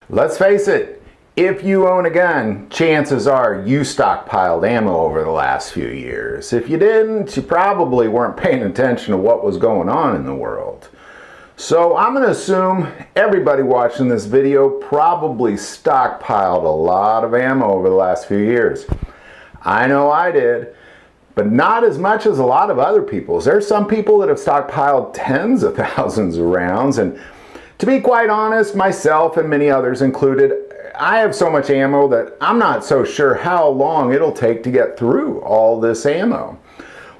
Let's face it, if you own a gun, chances are you stockpiled ammo over the last few years. If you didn't, you probably weren't paying attention to what was going on in the world. So I'm going to assume everybody watching this video probably stockpiled a lot of ammo over the last few years. I know I did, but not as much as a lot of other people. There's some people that have stockpiled tens of thousands of rounds, and to be quite honest, myself and many others included, I have so much ammo that I'm not so sure how long it'll take to get through all this ammo.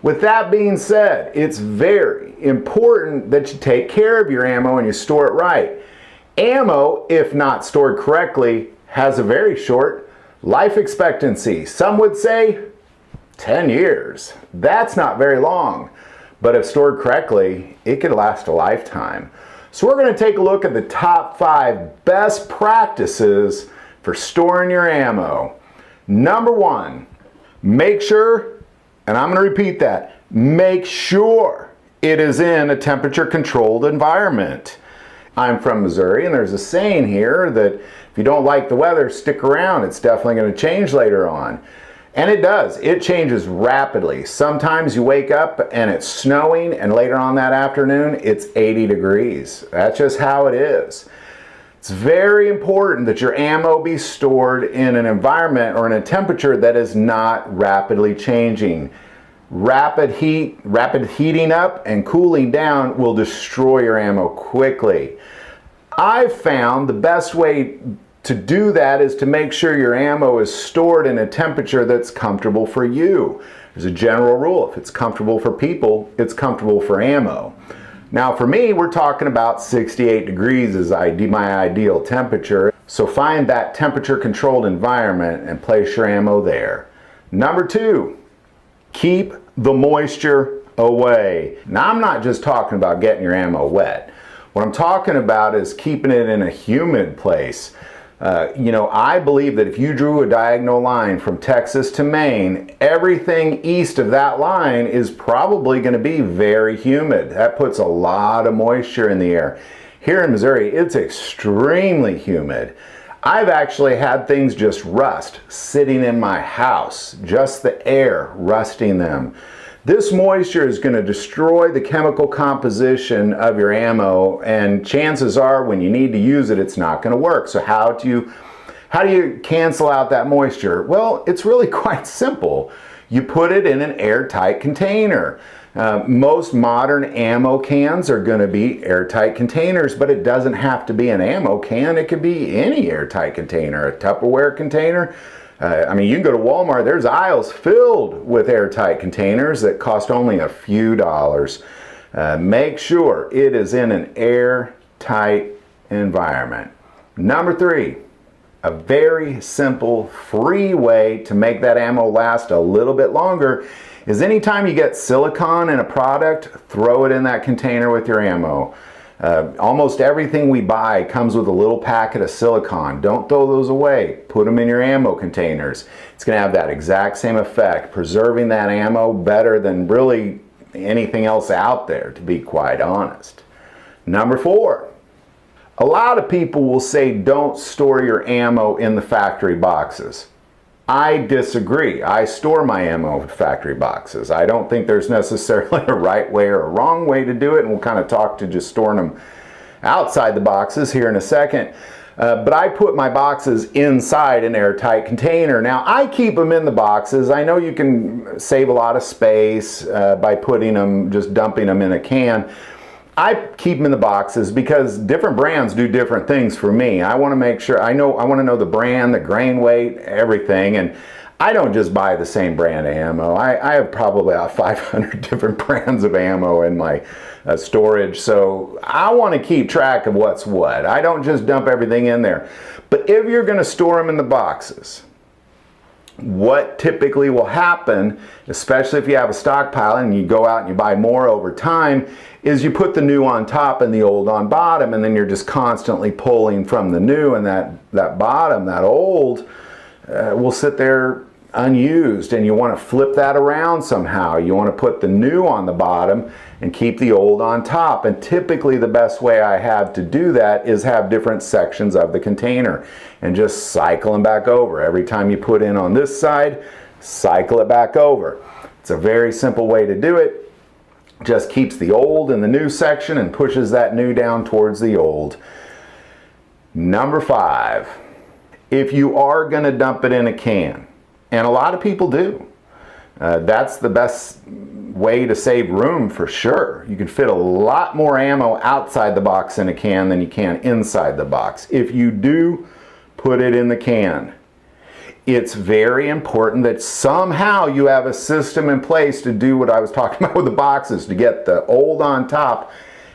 With that being said, it's very important that you take care of your ammo and you store it right. Ammo, if not stored correctly, has a very short life expectancy. Some would say 10 years. That's not very long, but if stored correctly, it could last a lifetime. So we're going to take a look at the top 5 best practices for storing your ammo. Number 1, make sure, and I'm going to repeat that, make sure it is in a temperature controlled environment. I'm from Missouri, and there's a saying here that if you don't like the weather, stick around. It's definitely going to change later on. And it does. It changes rapidly. Sometimes you wake up and it's snowing, and later on that afternoon it's 80 degrees. That's just how it is. It's very important that your ammo be stored in an environment or in a temperature that is not rapidly changing. Rapid heating up and cooling down will destroy your ammo quickly. I've found the best way to do that is to make sure your ammo is stored in a temperature that's comfortable for you. There's a general rule. If it's comfortable for people, it's comfortable for ammo. Now for me, we're talking about 68 degrees is my ideal temperature. So find that temperature controlled environment and place your ammo there. Number 2, keep the moisture away. Now I'm not just talking about getting your ammo wet. What I'm talking about is keeping it in a humid place. I believe that if you drew a diagonal line from Texas to Maine, everything east of that line is probably going to be very humid. That puts a lot of moisture in the air. Here in Missouri, it's extremely humid. I've actually had things just rust sitting in my house, just the air rusting them. This moisture is going to destroy the chemical composition of your ammo, and chances are when you need to use it, it's not going to work. So how do you cancel out that moisture? Well, it's really quite simple. You put it in an airtight container. Most modern ammo cans are going to be airtight containers, but it doesn't have to be an ammo can. It could be any airtight container, a Tupperware container. You can go to Walmart, there's aisles filled with airtight containers that cost only a few dollars. Make sure it is in an airtight environment. Number 3, a very simple, free way to make that ammo last a little bit longer is anytime you get silicone in a product, throw it in that container with your ammo. Almost everything we buy comes with a little packet of silicone. Don't throw those away. Put them in your ammo containers. It's going to have that exact same effect, preserving that ammo better than really anything else out there, to be quite honest. Number 4, a lot of people will say don't store your ammo in the factory boxes. I disagree. I store my ammo in factory boxes. I don't think there's necessarily a right way or a wrong way to do it, and we'll kind of talk to just storing them outside the boxes here in a second. But I put my boxes inside an airtight container. Now I keep them in the boxes. I know you can save a lot of space by just dumping them in a can. I keep them in the boxes because different brands do different things for me. I want to make sure, I want to know the brand, the grain weight, everything, and I don't just buy the same brand of ammo. I have probably about 500 different brands of ammo in my storage, so I want to keep track of what's what. I don't just dump everything in there. But if you're going to store them in the boxes, what typically will happen, especially if you have a stockpile and you go out and you buy more over time, is you put the new on top and the old on bottom, and then you're just constantly pulling from the new, and that bottom, that old, will sit there unused and you want to flip that around somehow. You want to put the new on the bottom and keep the old on top. And typically the best way I have to do that is have different sections of the container and just cycle them back over. Every time you put in on this side, cycle it back over. It's a very simple way to do it. Just keeps the old in the new section and pushes that new down towards the old. Number 5, if you are going to dump it in a can, and a lot of people do, that's the best way to save room for sure. You can fit a lot more ammo outside the box in a can than you can inside the box. If you do put it in the can, it's very important that somehow you have a system in place to do what I was talking about with the boxes, to get the old on top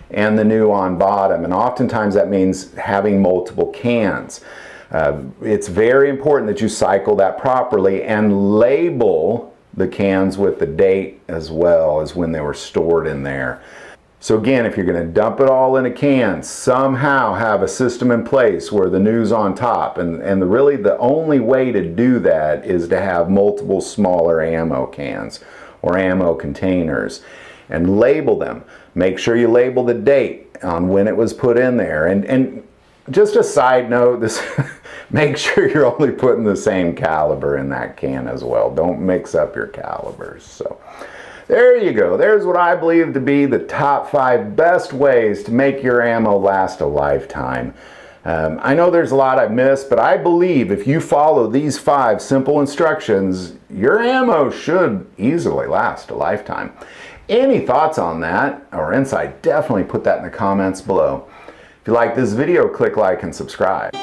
and the new on bottom. And oftentimes that means having multiple cans. It's very important that you cycle that properly and label the cans with the date as well as when they were stored in there. So again, if you're going to dump it all in a can, somehow have a system in place where the new's on top. And really the only way to do that is to have multiple smaller ammo cans or ammo containers and label them. Make sure you label the date on when it was put in there. And just a side note, this make sure you're only putting the same caliber in that can as well. Don't mix up your calibers. So there you go. There's what I believe to be the top 5 best ways to make your ammo last a lifetime. I know there's a lot I've missed, but I believe if you follow these 5 simple instructions, your ammo should easily last a lifetime. Any thoughts on that or insight, definitely put that in the comments below. If you like this video, click like and subscribe.